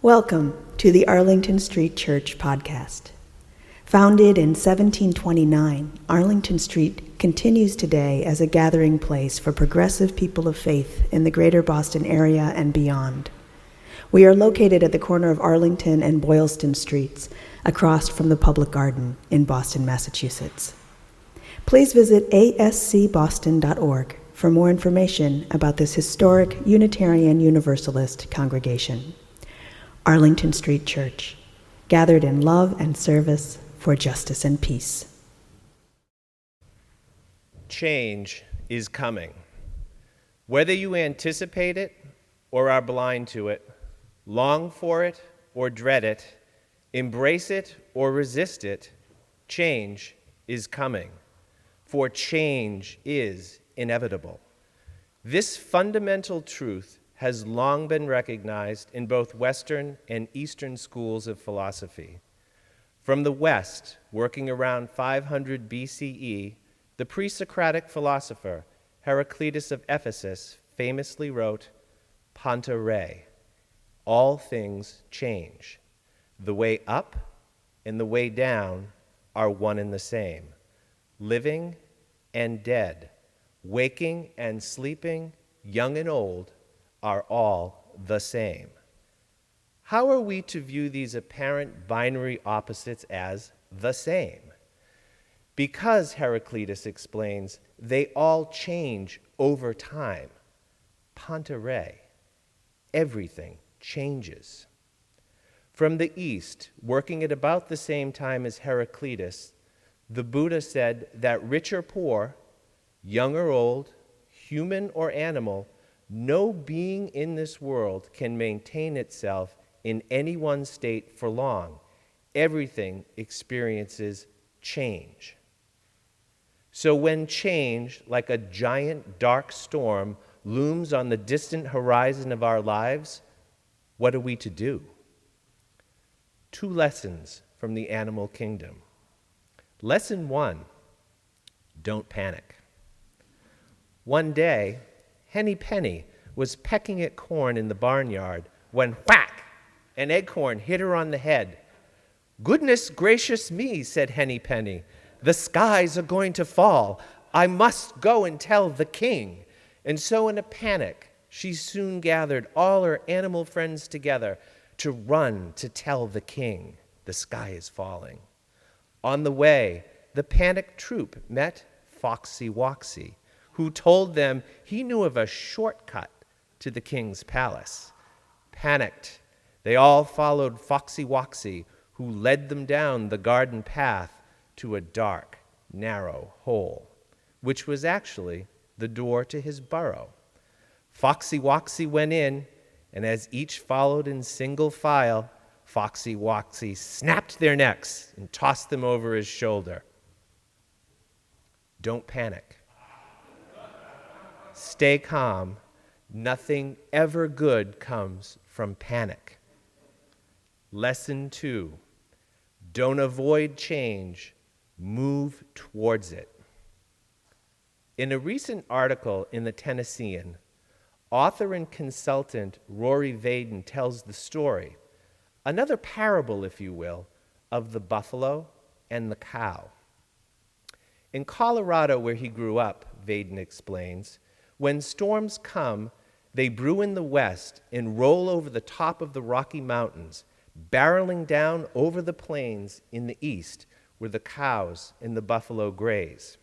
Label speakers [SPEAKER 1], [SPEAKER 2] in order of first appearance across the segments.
[SPEAKER 1] Welcome to the Arlington Street Church podcast. Founded in 1729, Arlington Street continues today as a gathering place for progressive people of faith in the greater Boston area and beyond. We are located at the corner of Arlington and Boylston Streets, across from the Public Garden in Boston, Massachusetts. Please visit ascboston.org for more information about this historic Unitarian Universalist congregation. Arlington Street Church, gathered in love and service for justice and peace.
[SPEAKER 2] Change is coming. Whether you anticipate it or are blind to it, long for it or dread it, embrace it or resist it, change is coming. For change is inevitable. This fundamental truth has long been recognized in both Western and Eastern schools of philosophy. From the West, working around 500 BCE, the pre-Socratic philosopher Heraclitus of Ephesus famously wrote, "Panta rei," all things change. The way up and the way down are one and the same. Living and dead, waking and sleeping, young and old, are all the same. How are we to view these apparent binary opposites as the same? Because, Heraclitus explains, they all change over time. Panta rei, everything changes. From the East, working at about the same time as Heraclitus, the Buddha said that rich or poor, young or old, human or animal, no being in this world can maintain itself in any one state for long. Everything experiences change. So when change, like a giant dark storm, looms on the distant horizon of our lives, what are we to do? Two lessons from the animal kingdom. Lesson one, don't panic. One day, Henny Penny was pecking at corn in the barnyard when whack, an acorn hit her on the head. "Goodness gracious me," said Henny Penny, "the skies are going to fall. I must go and tell the king." And so in a panic, she soon gathered all her animal friends together to run to tell the king the sky is falling. On the way, the panicked troop met Foxy Woxy, who told them he knew of a shortcut to the king's palace. Panicked, they all followed Foxy Woxy, who led them down the garden path to a dark, narrow hole, which was actually the door to his burrow. Foxy Woxy went in, and as each followed in single file, Foxy Woxy snapped their necks and tossed them over his shoulder. Don't panic. Stay calm. Nothing ever good comes from panic. Lesson two, don't avoid change, move towards it. In a recent article in the Tennessean, author and consultant Rory Vaden tells the story, another parable, if you will, of the buffalo and the cow. In Colorado, where he grew up, Vaden explains, when storms come, they brew in the west and roll over the top of the Rocky Mountains, barreling down over the plains in the east where the cows and the buffalo graze.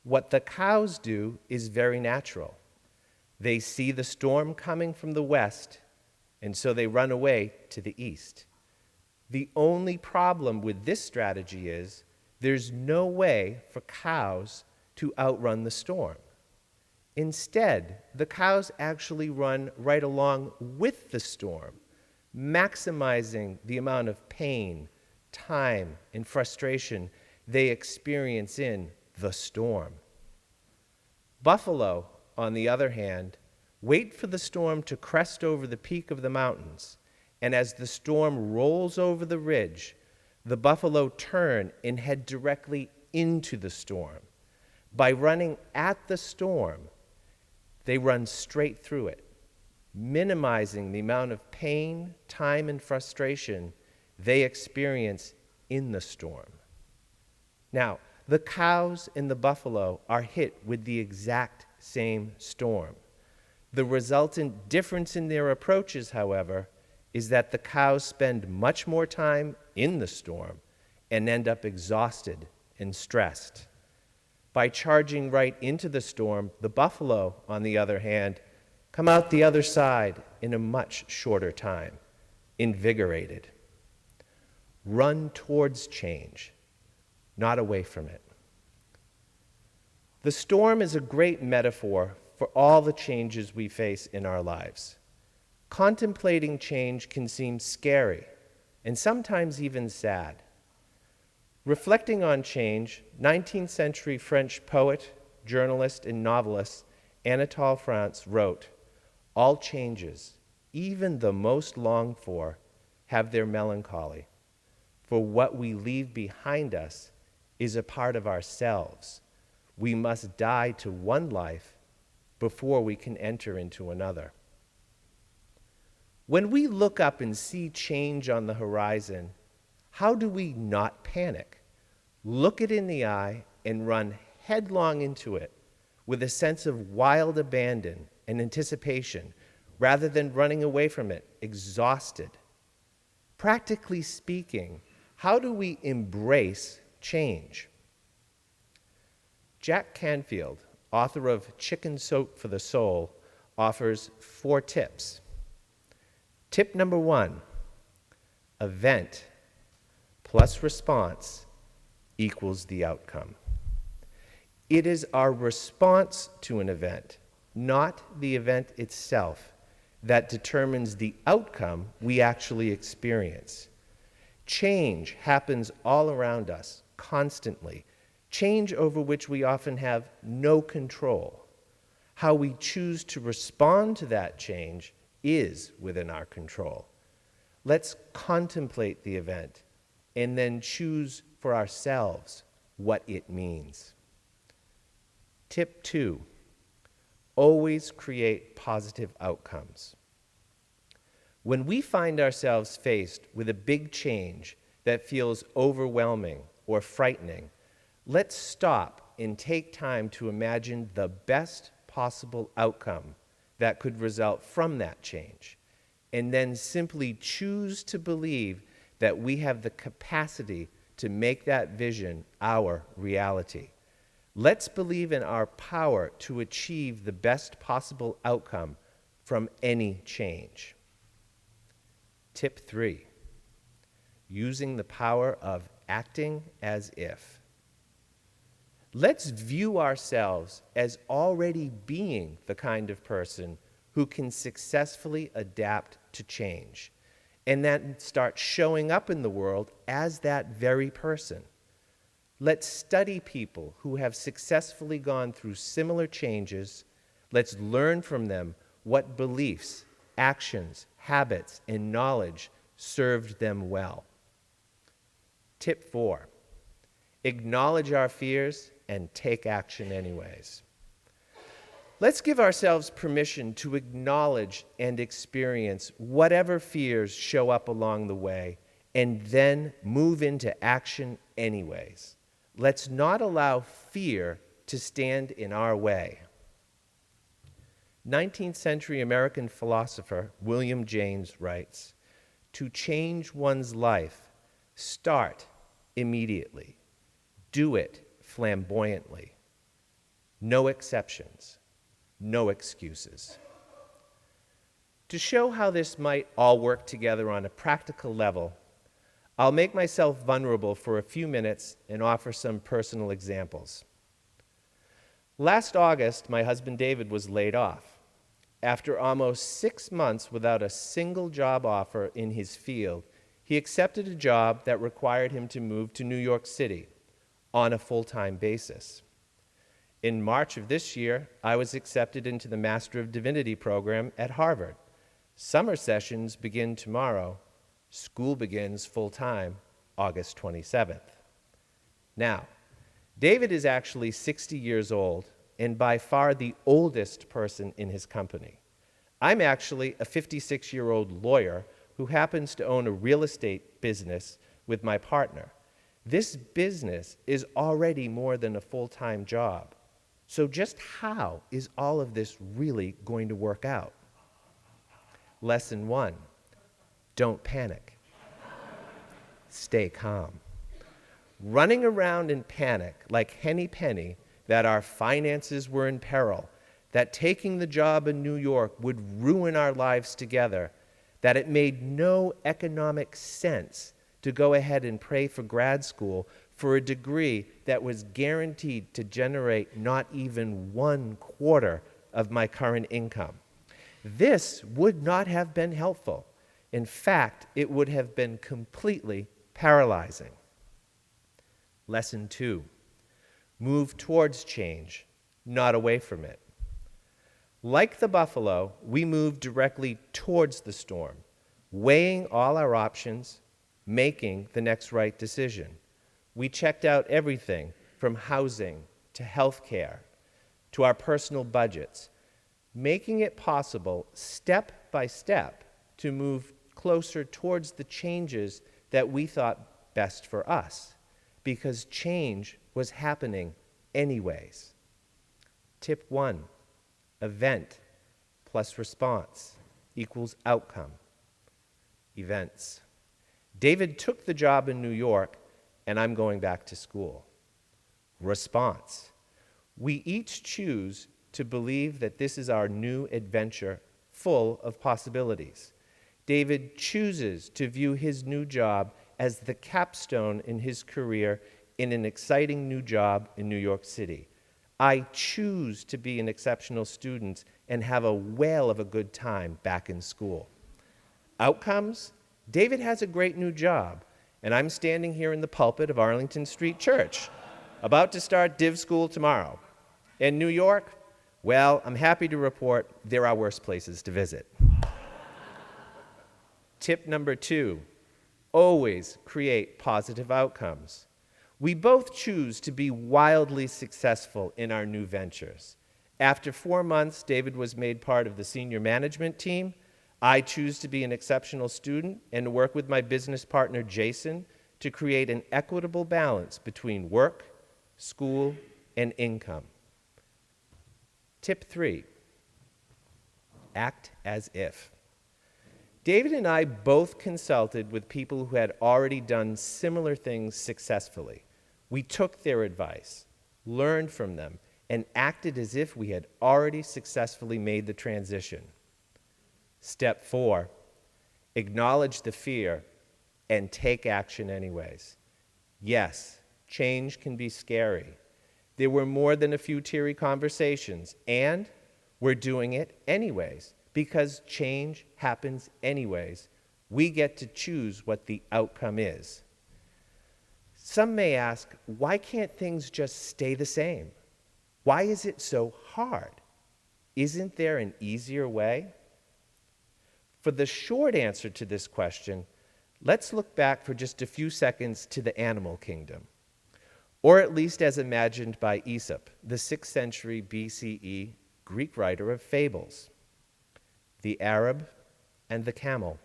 [SPEAKER 2] What the cows do is very natural. They see the storm coming from the west, and so they run away to the east. The only problem with this strategy is there's no way for cows to outrun the storm. Instead, the cows actually run right along with the storm, maximizing the amount of pain, time, and frustration they experience in the storm. Buffalo, on the other hand, wait for the storm to crest over the peak of the mountains, and as the storm rolls over the ridge, the buffalo turn and head directly into the storm. By running at the storm, they run straight through it. minimizing the amount of pain, time, and frustration they experience in the storm. Now, the cows and the buffalo are hit with the exact same storm. The resultant difference in their approaches, however, is that the cows spend much more time in the storm and end up exhausted and stressed. By charging right into the storm, the buffalo, on the other hand, come out the other side in a much shorter time, invigorated. Run towards change, not away from it. The storm is a great metaphor for all the changes we face in our lives. Contemplating change can seem scary and sometimes even sad. Reflecting on change, 19th century French poet, journalist, and novelist Anatole France wrote, "All changes, even the most longed for, have their melancholy, for what we leave behind us is a part of ourselves. We must die to one life before we can enter into another." When we look up and see change on the horizon, how do we not panic? Look it in the eye and run headlong into it with a sense of wild abandon and anticipation, rather than running away from it, exhausted. Practically speaking, how do we embrace change? Jack Canfield, author of Chicken Soup for the Soul, offers 4 tips. Tip number 1, event plus response equals the outcome. It is our response to an event, not the event itself, that determines the outcome we actually experience. Change happens all around us, constantly, change over which we often have no control. How we choose to respond to that change is within our control. Let's contemplate the event and then choose for ourselves what it means. Tip 2, always create positive outcomes. When we find ourselves faced with a big change that feels overwhelming or frightening, let's stop and take time to imagine the best possible outcome that could result from that change, and then simply choose to believe that we have the capacity to make that vision our reality. Let's believe in our power to achieve the best possible outcome from any change. Tip 3, using the power of acting as if. Let's view ourselves as already being the kind of person who can successfully adapt to change, and then start showing up in the world as that very person. Let's study people who have successfully gone through similar changes. Let's learn from them what beliefs, actions, habits, and knowledge served them well. Tip 4, acknowledge our fears and take action anyways. Let's give ourselves permission to acknowledge and experience whatever fears show up along the way, and then move into action anyways. Let's not allow fear to stand in our way. 19th century American philosopher William James writes, "To change one's life, start immediately. Do it flamboyantly. No exceptions, no excuses." To show how this might all work together on a practical level, I'll make myself vulnerable for a few minutes and offer some personal examples. Last August, my husband David was laid off. After almost 6 months without a single job offer in his field, he accepted a job that required him to move to New York City on a full-time basis. In March of this year, I was accepted into the Master of Divinity program at Harvard. Summer sessions begin tomorrow. School begins full-time August 27th. Now, David is actually 60 years old and by far the oldest person in his company. I'm actually a 56-year-old lawyer who happens to own a real estate business with my partner. This business is already more than a full-time job. So just how is all of this really going to work out? Lesson 1, don't panic. Stay calm. Running around in panic like Henny Penny that our finances were in peril, that taking the job in New York would ruin our lives together, that it made no economic sense to go ahead and pray for grad school for a degree that was guaranteed to generate not even 1/4 of my current income. This would not have been helpful. In fact, it would have been completely paralyzing. Lesson 2, move towards change, not away from it. Like the buffalo, we moved directly towards the storm, weighing all our options, making the next right decision. We checked out everything from housing to health care to our personal budgets, making it possible step by step to move closer towards the changes that we thought best for us, because change was happening anyways. Tip 1, event plus response equals outcome. Events. David took the job in New York, and I'm going back to school. Response. We each choose to believe that this is our new adventure full of possibilities. David chooses to view his new job as the capstone in his career in an exciting new job in New York City. I choose to be an exceptional student and have a whale of a good time back in school. Outcomes? David has a great new job, and I'm standing here in the pulpit of Arlington Street Church, about to start Div School tomorrow. In New York, well, I'm happy to report there are worse places to visit. Tip number 2, always create positive outcomes. We both choose to be wildly successful in our new ventures. After 4 months, David was made part of the senior management team. I choose to be an exceptional student and to work with my business partner, Jason, to create an equitable balance between work, school, and income. Tip 3, act as if. David and I both consulted with people who had already done similar things successfully. We took their advice, learned from them, and acted as if we had already successfully made the transition. Step 4, acknowledge the fear and take action anyways. Yes, change can be scary. There were more than a few teary conversations, and we're doing it anyways, because change happens anyways. We get to choose what the outcome is. Some may ask, why can't things just stay the same? Why is it so hard? Isn't there an easier way? For the short answer to this question, let's look back for just a few seconds to the animal kingdom, or at least as imagined by Aesop, the 6th century BCE Greek writer of fables. The Arab and the camel.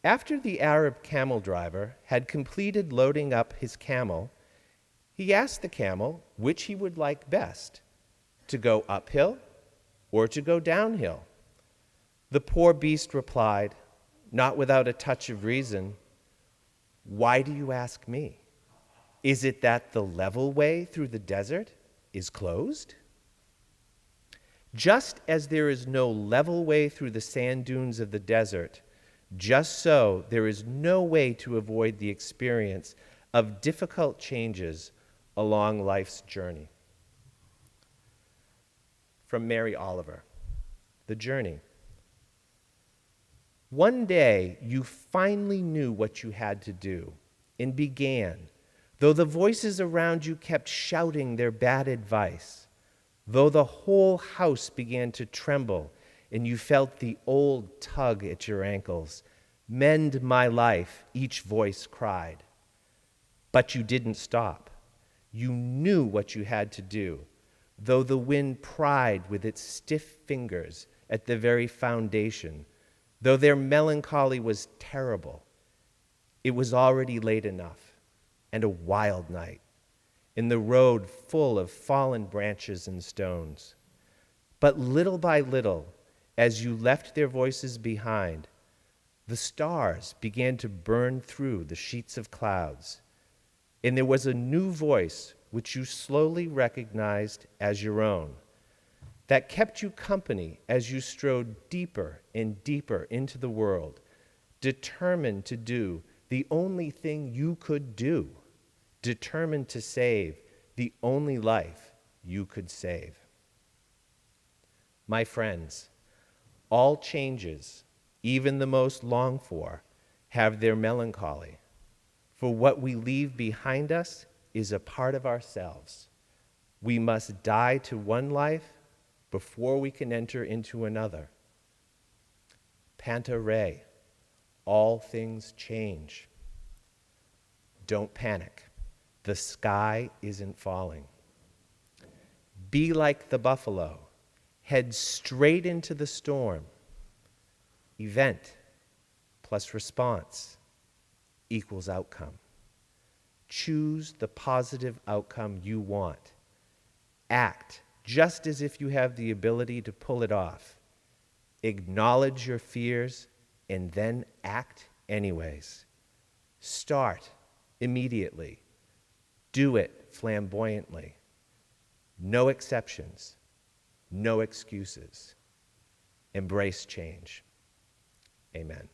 [SPEAKER 2] After the Arab camel driver had completed loading up his camel, he asked the camel which he would like best, to go uphill or to go downhill. The poor beast replied, not without a touch of reason, "Why do you ask me? Is it that the level way through the desert is closed?" Just as there is no level way through the sand dunes of the desert, just so there is no way to avoid the experience of difficult changes along life's journey. From Mary Oliver, The Journey. One day you finally knew what you had to do and began, though the voices around you kept shouting their bad advice, though the whole house began to tremble and you felt the old tug at your ankles. "Mend my life," each voice cried. But you didn't stop. You knew what you had to do. though the wind pried with its stiff fingers at the very foundation, though their melancholy was terrible, it was already late enough, and a wild night, in the road full of fallen branches and stones. But little by little, as you left their voices behind, the stars began to burn through the sheets of clouds, and there was a new voice which you slowly recognized as your own, that kept you company as you strode deeper and deeper into the world, determined to do the only thing you could do, determined to save the only life you could save. My friends, all changes, even the most longed for, have their melancholy, for what we leave behind us is a part of ourselves. We must die to one life before we can enter into another. Panta re, all things change. Don't panic. The sky isn't falling. Be like the buffalo. Head straight into the storm. Event plus response equals outcome. Choose the positive outcome you want. Act just as if you have the ability to pull it off. Acknowledge your fears and then act anyways. Start immediately. Do it flamboyantly. No exceptions. No excuses. Embrace change. Amen.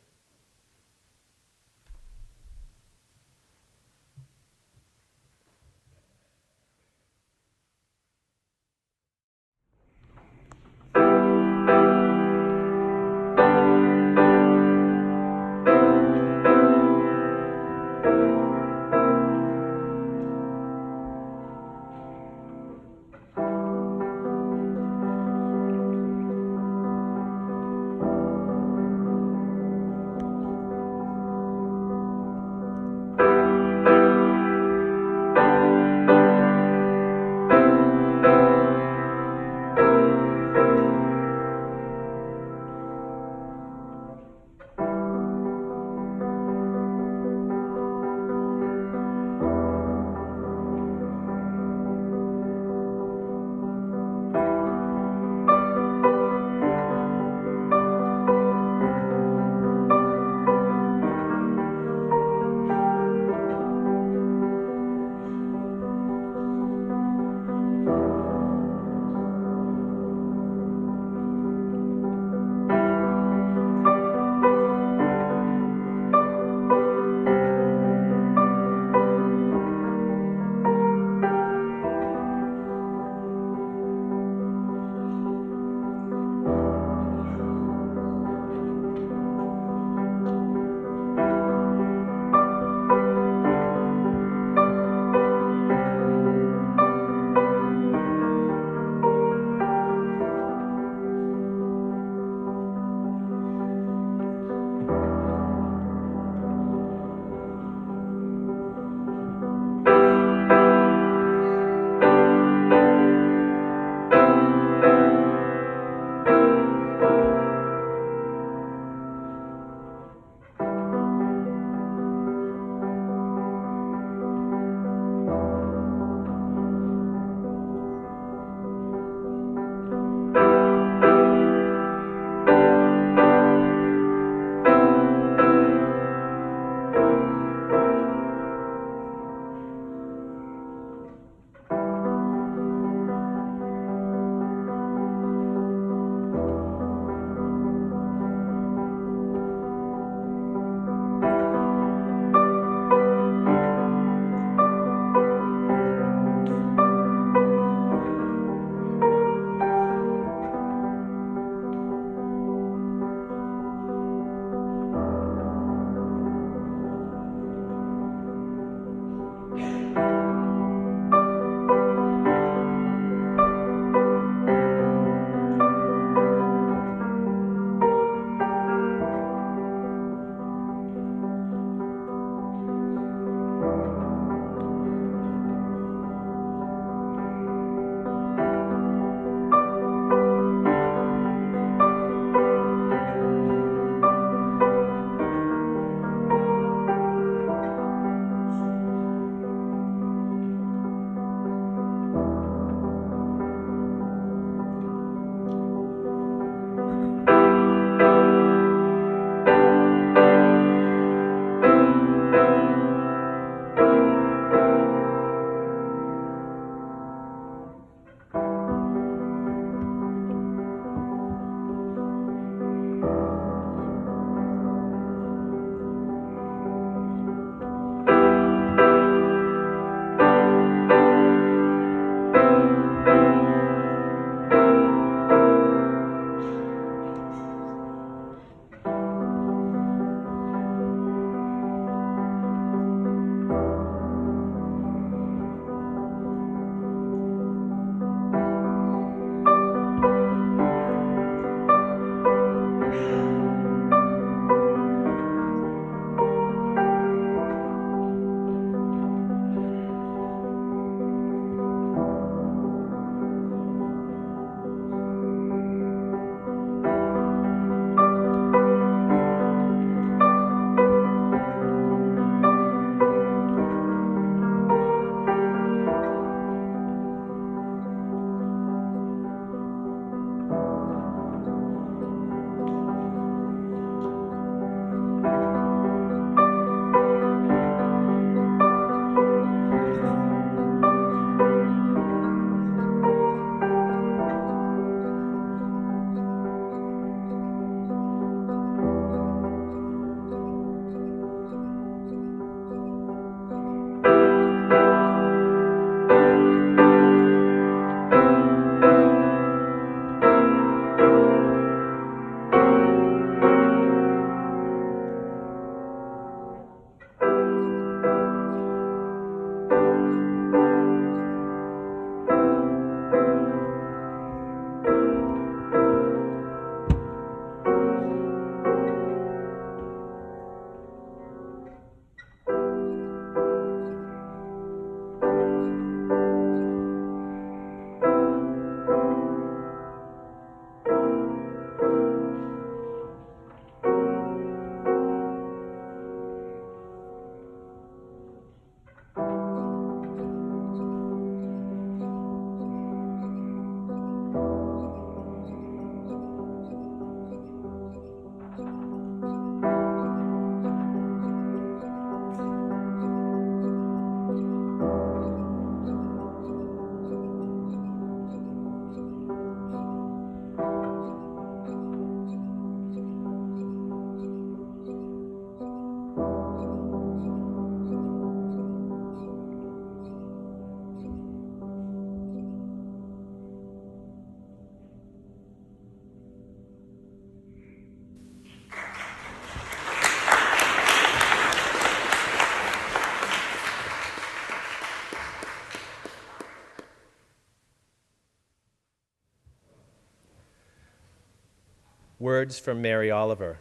[SPEAKER 2] words from Mary Oliver.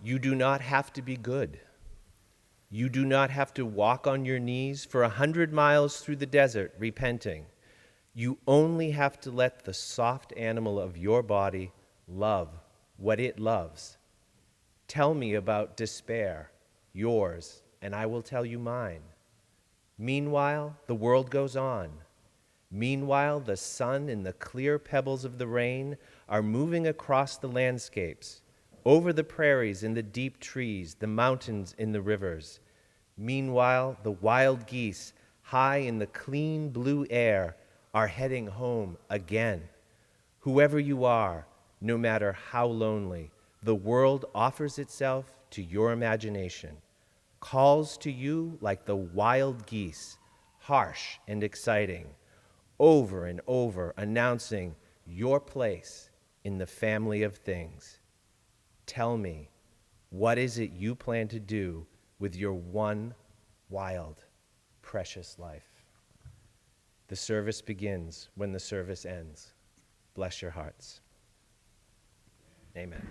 [SPEAKER 2] You do not have to be good. You do not have to walk on your knees for 100 miles through the desert repenting. You only have to let the soft animal of your body love what it loves. Tell me about despair, yours, and I will tell you mine. Meanwhile, the world goes on. Meanwhile, the sun and the clear pebbles of the rain are moving across the landscapes, over the prairies and the deep trees, the mountains and the rivers. Meanwhile, the wild geese, high in the clean blue air, are heading home again. Whoever you are, no matter how lonely, the world offers itself to your imagination, calls to you like the wild geese, harsh and exciting, over and over announcing your place in the family of things. Tell me, what is it you plan to do with your one wild, precious life? The service begins when the service ends. Bless your hearts. Amen.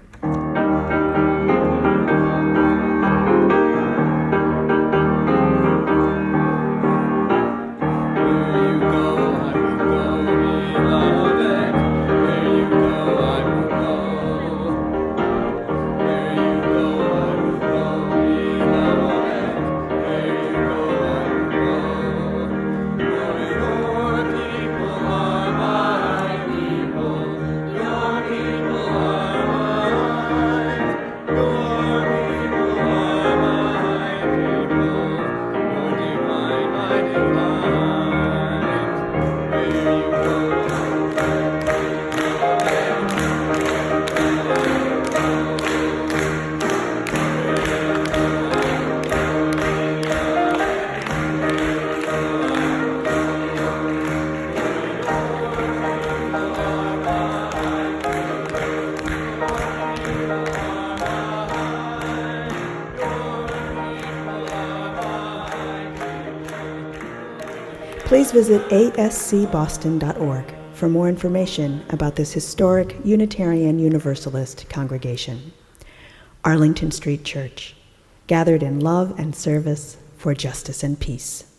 [SPEAKER 1] Please visit ascboston.org for more information about this historic Unitarian Universalist congregation. Arlington Street Church, gathered in love and service for justice and peace.